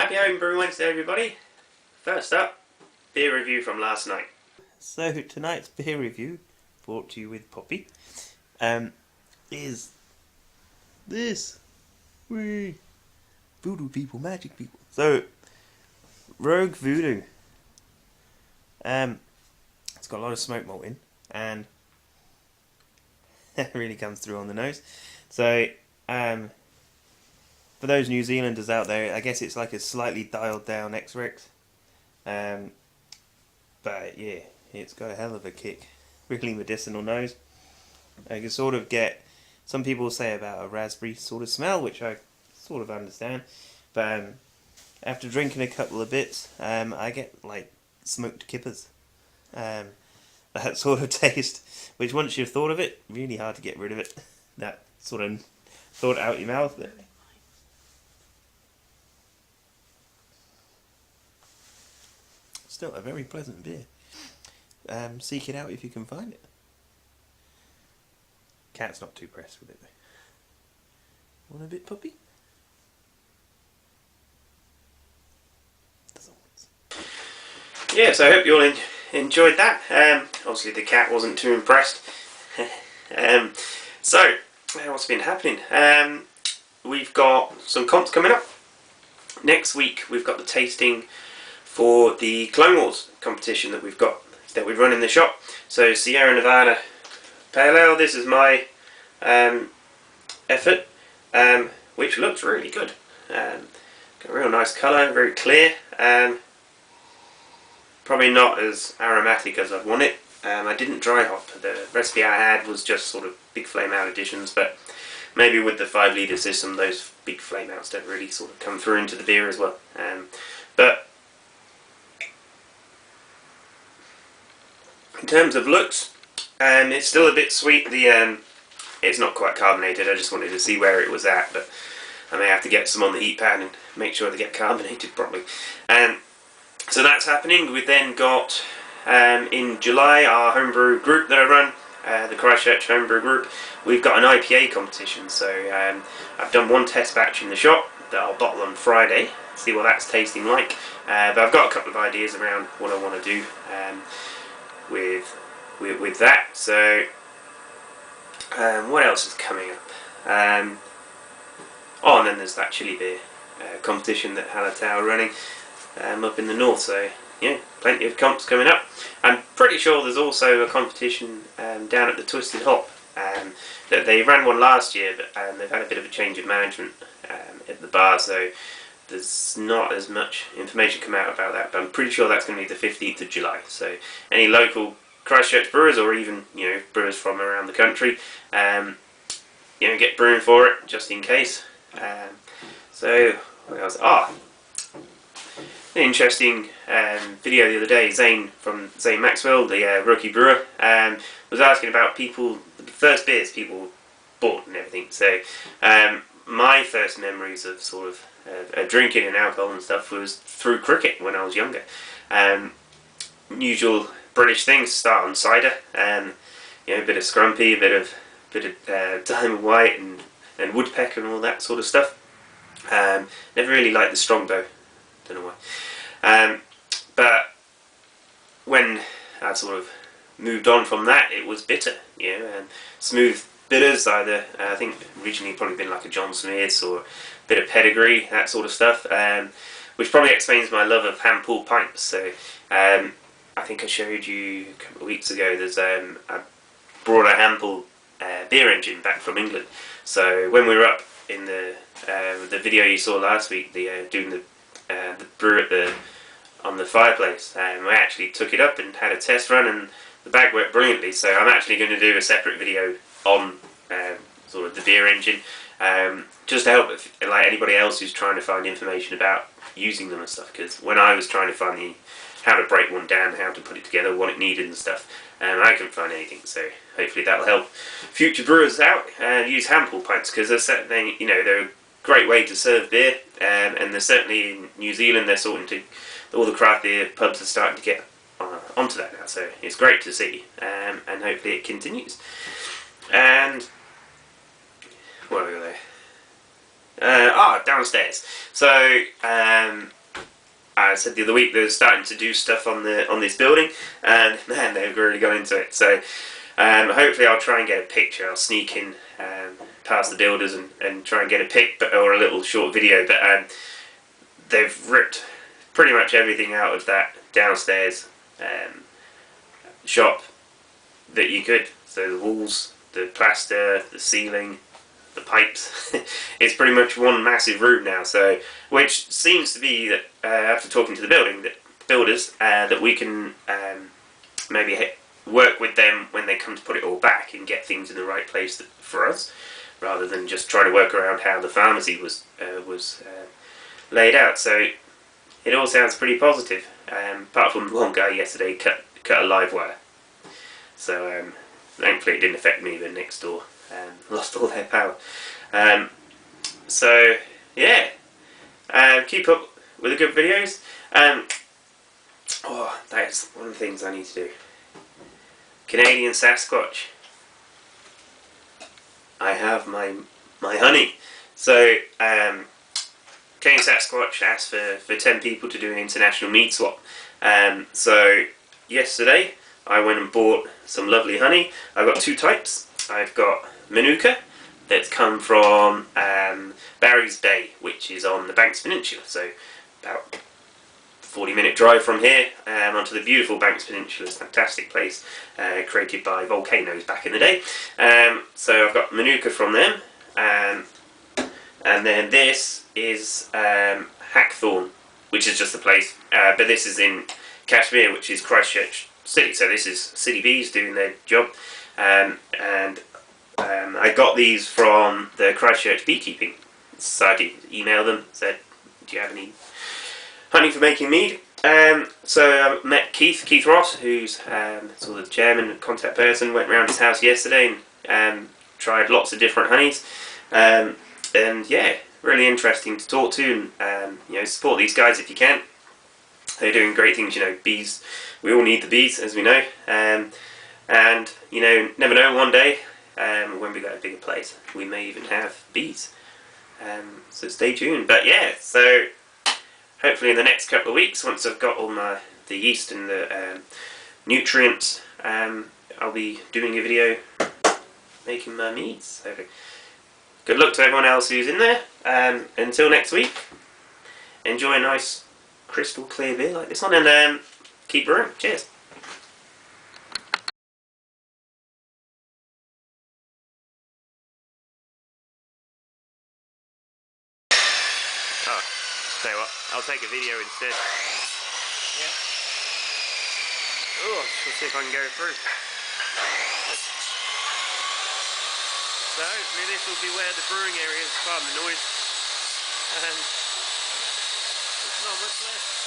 Happy Homebrew Wednesday, everybody. First up, beer review from last night. So tonight's beer review, brought to you with Poppy, is this. Voodoo people, magic people. So, Rogue Voodoo. It's got a lot of smoke malt in, and it really comes through on the nose. So, for those New Zealanders out there, I guess it's like a slightly dialed down X-Rex. But yeah, it's got a hell of a kick. Really medicinal nose. I can sort of get, some people say about a raspberry sort of smell, which I sort of understand. But after drinking a couple of bits, I get like smoked kippers. That sort of taste, which once you've thought of it, really hard to get rid of it. That sort of thought out your mouth. But still a very pleasant beer. Seek it out if you can find it. Cat's not too pressed with it though. Want a bit, puppy? Doesn't want. Yeah, so I hope you all enjoyed that. Obviously the cat wasn't too impressed. So, what's been happening? We've got some comps coming up. Next week we've got the tasting for the Clone Wars competition that we run in the shop. So Sierra Nevada Pale Ale, this is my effort, which looks really good. Got a real nice colour, very clear. Probably not as aromatic as I'd want it. I didn't dry hop. The recipe I had was just sort of big flame out additions, but maybe with the 5 litre system those big flame outs don't really sort of come through into the beer as well. But in terms of looks, it's still a bit sweet. It's not quite carbonated. I just wanted to see where it was at, but I may have to get some on the heat pad and make sure they get carbonated properly. So that's happening. We've then got in July our homebrew group that I run, the Christchurch homebrew group. We've got an IPA competition. So I've done one test batch in the shop that I'll bottle on Friday. See what that's tasting like. But I've got a couple of ideas around what I want to do with that. So what else is coming up? Oh, and then there's that chili beer competition that Hallertau are running up in the north. So yeah, plenty of comps coming up. I'm pretty sure there's also a competition down at the Twisted Hop. That they ran one last year, but they've had a bit of a change of management at the bar, so there's not as much information come out about that. But I'm pretty sure that's going to be the 15th of July. So any local Christchurch brewers, or even brewers from around the country, get brewing for it just in case. So what else? An interesting video the other day. Zane from Zane Maxwell, the rookie brewer, was asking about the first beers people bought and everything. So my first memories of sort of drinking and alcohol and stuff was through cricket when I was younger. Usual British things, start on cider, a bit of scrumpy, a bit of Diamond White and Woodpecker and all that sort of stuff. Never really liked the Strongbow, don't know why. But when I sort of moved on from that, it was bitter, smooth bitters, either I think originally probably been like a John Smith's or a bit of pedigree, that sort of stuff, which probably explains my love of hand pulled pints. So I think I showed you a couple of weeks ago, there's I brought a hand pulled beer engine back from England. So when we were up in the video you saw last week, doing the brew on the fireplace, I actually took it up and had a test run, and the bag worked brilliantly. So I'm actually going to do a separate video on sort of the beer engine, just to help like anybody else who's trying to find information about using them and stuff. Because when I was trying to find how to break one down, how to put it together, what it needed and stuff, I couldn't find anything. So hopefully that'll help future brewers out use hand pull pints, because they're a great way to serve beer, and they're certainly in New Zealand. They're starting to, all the craft beer pubs are starting to get onto that now. So it's great to see, and hopefully it continues. And what have we got there? Downstairs. So I said the other week they were starting to do stuff on this building, and man, they've really got into it. So hopefully I'll try and get a picture. I'll sneak in past the builders and try and get a pic or a little short video. But they've ripped pretty much everything out of that downstairs shop that you could. So the walls, the plaster, the ceiling, the pipes. It's pretty much one massive room now. So, which seems to be that after talking to the builders, that we can maybe work with them when they come to put it all back and get things in the right place for us, rather than just try to work around how the pharmacy was laid out. So it all sounds pretty positive. Apart from one guy yesterday cut a live wire. So thankfully it didn't affect me, but next door lost all their power. So yeah, keep up with the good videos. That's one of the things I need to do. Canadian Sasquatch. I have my honey. So Canadian Sasquatch asked for 10 people to do an international mead swap. So yesterday I went and bought some lovely honey. I've got two types. I've got Manuka, that's come from Barry's Bay, which is on the Banks Peninsula. So about 40-minute drive from here onto the beautiful Banks Peninsula. It's a fantastic place, created by volcanoes back in the day. So I've got Manuka from them, and then this is Hackthorn, which is just a place, but this is in Kashmir, which is Christchurch City. So this is city bees doing their job, and I got these from the Christchurch Beekeeping Society. Emailed them, said, do you have any honey for making mead? So I met Keith Ross, who's sort of the chairman and contact person. Went round his house yesterday and tried lots of different honeys, and yeah, really interesting to talk to, and support these guys if you can. They're doing great things. Bees, we all need the bees, as we know, and never know, one day when we got a bigger place we may even have bees, so stay tuned. But yeah, so hopefully in the next couple of weeks, once I've got all the yeast and the nutrients, I'll be doing a video making my meads. So good luck to everyone else who's in there. Until next week, enjoy a nice crystal clear beer like this one, and keep brewing. Cheers. Oh, tell you what, I'll take a video instead. Yeah. Oh, let's see if I can go through. So hopefully this will be where the brewing area is. Pardon the noise. There's not much left.